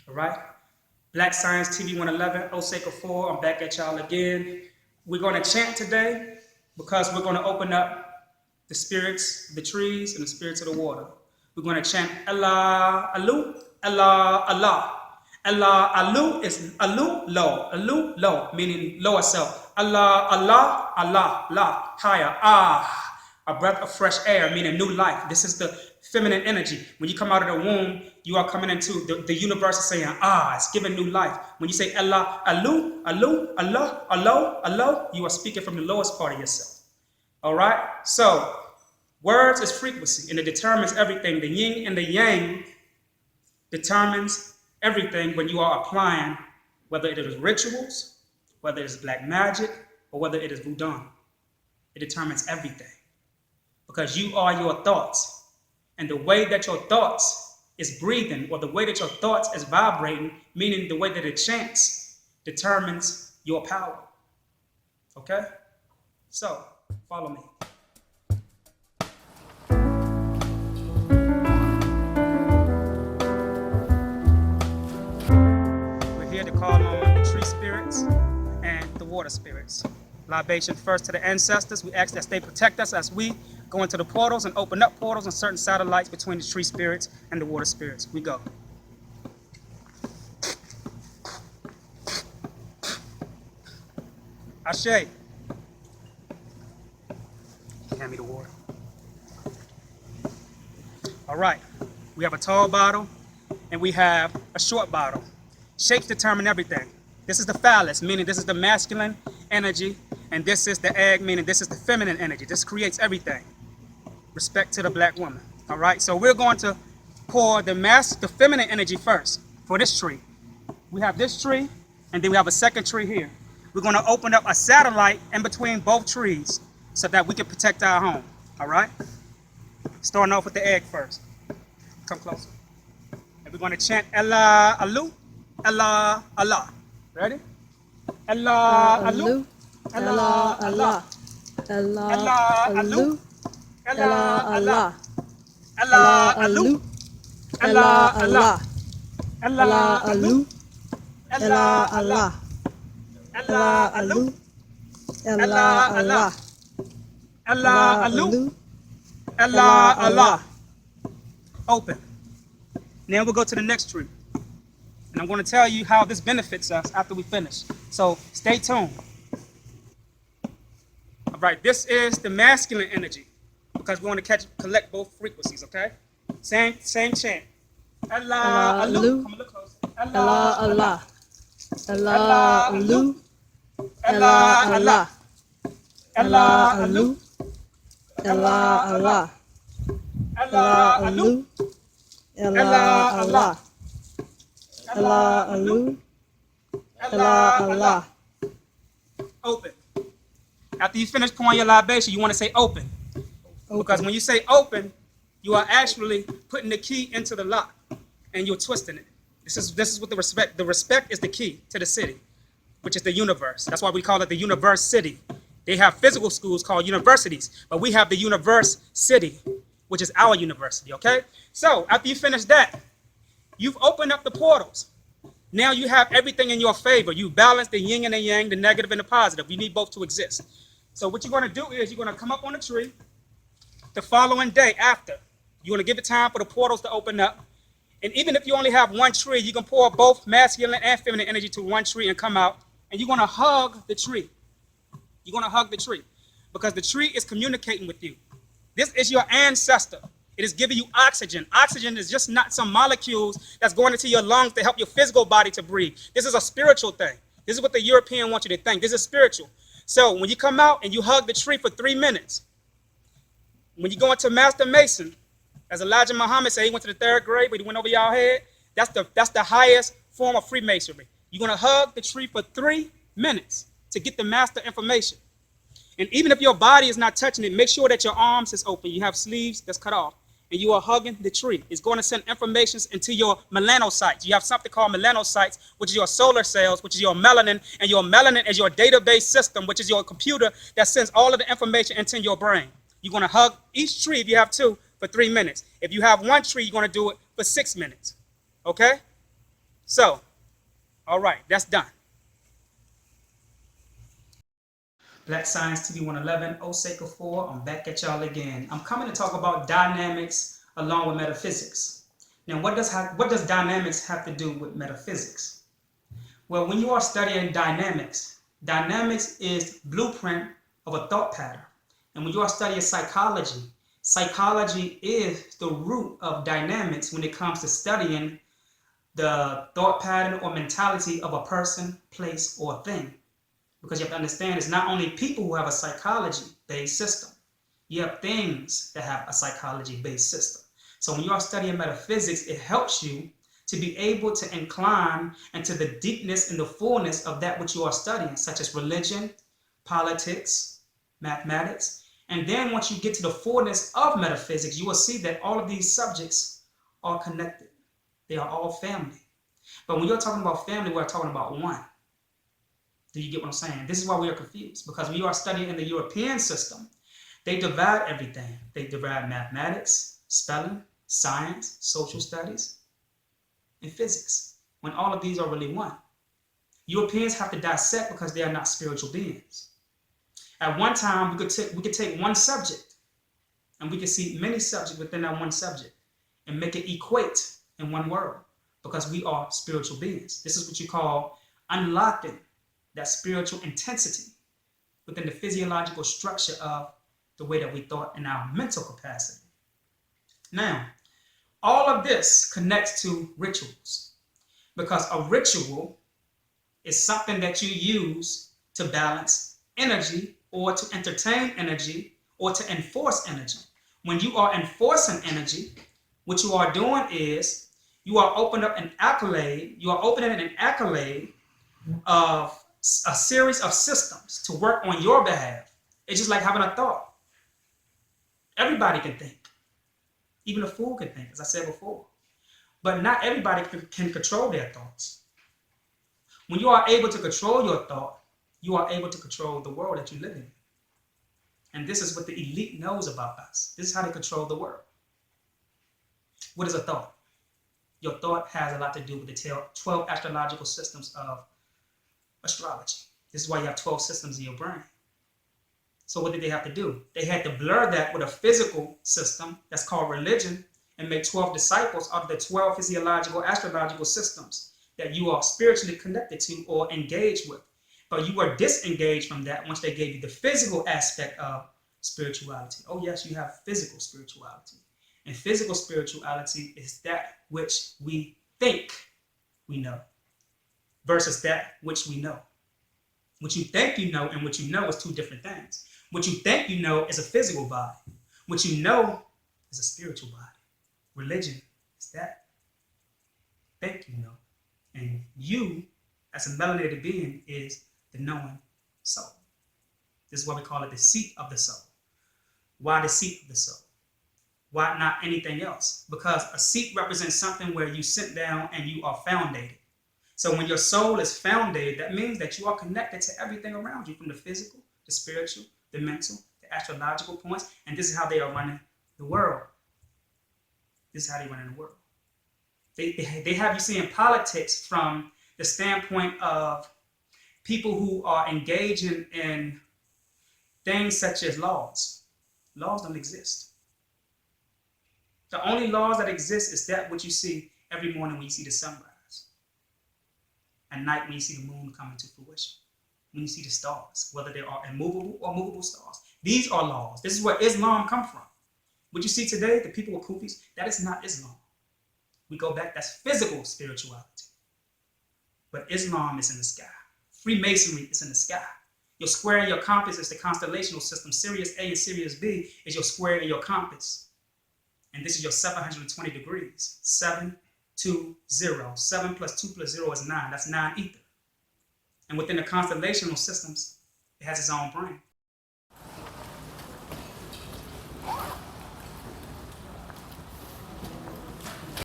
All right? Black Science TV 111, Osei Kufuor, I'm back at y'all again. We're going to chant today because we're going to open up the spirits of the trees and the spirits of the water. We're going to chant Allah, Alu, Allah, Allah. Allah, Alu is Alu, low, meaning lower self. Allah, Allah, Allah, La, higher, Ah, a breath of fresh air, meaning new life. This is the feminine energy. When you come out of the womb, you are coming into the universe is saying, ah, it's giving new life. When you say Allah, Alu, Alu, Allah, Allah, Allah, you are speaking from the lowest part of yourself. All right? So, words is frequency, and it determines everything. The yin and the yang determines everything when you are applying, whether it is rituals, whether it is black magic, or whether it is voodoo. It determines everything. Because you are your thoughts. And the way that your thoughts is breathing, or the way that your thoughts is vibrating, meaning the way that it chants, determines your power. Okay? So, follow me. We're here to call on the tree spirits and the water spirits. Libation first to the ancestors. We ask that they protect us as we go into the portals and open up portals and certain satellites between the tree spirits and the water spirits. We go. Ashe. Hand me the water. All right. We have a tall bottle and we have a short bottle. Shapes determine everything. This is the phallus, meaning this is the masculine energy, and this is the egg, meaning this is the feminine energy. This creates everything. Respect to the black woman. All right, so we're going to pour the feminine energy first for this tree. We have this tree, and then we have a second tree here. We're going to open up a satellite in between both trees so that we can protect our home. All right, starting off with the egg first. Come closer. And we're going to chant Allah, Alu, Allah, Allah. Ready? Allah, Alu, Allah, Allah. Allah, Alu. Allah, Allah. Allah, Alu. Allah, Allah. Allah, Alu. Allah, Allah. Allah, Alu. Allah, Allah. Allah, Alu. Allah, Allah. Open. Now we'll go to the next tree. And I'm going to tell you how this benefits us after we finish. So stay tuned. All right, this is the masculine energy because we want to collect both frequencies, okay? Same chant. Allah, Alu. Come a little closer. Allah, Allah. Allah, Alu. Allah, Allah. Allah, Alu. Allah, Allah. Allah, Alu. Allah, Allah. Allah, Alu. Allah, Allah. Open. After you finish pouring your libation, you want to say open. Because when you say open, you are actually putting the key into the lock and you're twisting it. This is what the respect. The respect is the key to the city, which is the universe. That's why we call it the universe city. They have physical schools called universities, but we have the universe city, which is our university, okay? So after you finish that, you've opened up the portals. Now you have everything in your favor. You balance the yin and the yang, the negative and the positive. You need both to exist. So what you're going to do is you're going to come up on the tree the following day after. You're going to give it time for the portals to open up. And even if you only have one tree, you can pour both masculine and feminine energy to one tree and come out. And you're going to hug the tree. You're going to hug the tree because the tree is communicating with you. This is your ancestor. It is giving you oxygen. Oxygen is just not some molecules that's going into your lungs to help your physical body to breathe. This is a spiritual thing. This is what the European wants you to think. This is spiritual. So when you come out and you hug the tree for 3 minutes, when you go into Master Mason, as Elijah Muhammad said, he went to the 3rd grade, but he went over y'all head. That's the highest form of Freemasonry. You're going to hug the tree for 3 minutes to get the master information. And even if your body is not touching it, make sure that your arms is open. You have sleeves that's cut off. And you are hugging the tree. It's going to send information into your melanocytes. You have something called melanocytes, which is your solar cells, which is your melanin. And your melanin is your database system, which is your computer that sends all of the information into your brain. You're going to hug each tree, if you have 2, for 3 minutes. If you have 1 tree, you're going to do it for 6 minutes. Okay? So, all right, that's done. Black Science TV 111, Osei Kufuor. I'm back at y'all again. I'm coming to talk about dynamics along with metaphysics. Now, what does dynamics have to do with metaphysics? Well, when you are studying dynamics, dynamics is blueprint of a thought pattern. And when you are studying psychology, psychology is the root of dynamics when it comes to studying the thought pattern or mentality of a person, place, or thing. Because you have to understand it's not only people who have a psychology-based system. You have things that have a psychology-based system. So when you are studying metaphysics, it helps you to be able to incline into the deepness and the fullness of that which you are studying, such as religion, politics, mathematics. And then once you get to the fullness of metaphysics, you will see that all of these subjects are connected. They are all family. But when you're talking about family, we're talking about one. Do you get what I'm saying? This is why we are confused. Because when you are studying in the European system, they divide everything. They divide mathematics, spelling, science, social studies, and physics, when all of these are really one. Europeans have to dissect because they are not spiritual beings. At one time, we could take one subject, and we could see many subjects within that one subject, and make it equate in one world, because we are spiritual beings. This is what you call unlocking that spiritual intensity within the physiological structure of the way that we thought in our mental capacity. Now, all of this connects to rituals, because a ritual is something that you use to balance energy or to entertain energy or to enforce energy. When you are enforcing energy, what you are doing is you are opening up an accolade, you are opening an accolade of a series of systems to work on your behalf. It's just like having a thought. Everybody can think. Even a fool can think, as I said before. But not everybody can control their thoughts. When you are able to control your thought, you are able to control the world that you live in. And this is what the elite knows about us. This is how they control the world. What is a thought? Your thought has a lot to do with the 12 astrological systems of astrology. This is why you have 12 systems in your brain. So what did they have to do? They had to blur that with a physical system that's called religion and make 12 disciples out of the 12 physiological, astrological systems that you are spiritually connected to or engaged with. But you were disengaged from that once they gave you the physical aspect of spirituality. Oh yes, you have physical spirituality. And physical spirituality is that which we think we know versus that which we know. What you think you know and what you know is two different things. What you think you know is a physical body. What you know is a spiritual body. Religion is that think you know. And you, as a melanated being, is the knowing soul. This is why we call it the seat of the soul. Why the seat of the soul? Why not anything else? Because a seat represents something where you sit down and you are foundated. So when your soul is foundated, that means that you are connected to everything around you, from the physical, the spiritual, the mental, the astrological points, and this is how they are running the world. This is how they run in the world. They have you seeing politics from the standpoint of people who are engaging in things such as laws. Laws don't exist. The only laws that exist is that which you see every morning when you see the sunrise. At night when you see the moon come into fruition. When you see the stars, whether they are immovable or movable stars. These are laws. This is where Islam comes from. What you see today, the people with kufis, that is not Islam. We go back, that's physical spirituality. But Islam is in the sky. Freemasonry is in the sky. Your square and your compass is the constellational system. Sirius A and Sirius B is your square and your compass. And this is your 720 degrees. 7, 2, 0. 7 plus 2 plus 0 is 9. That's 9 ether. And within the constellational systems, it has its own brain.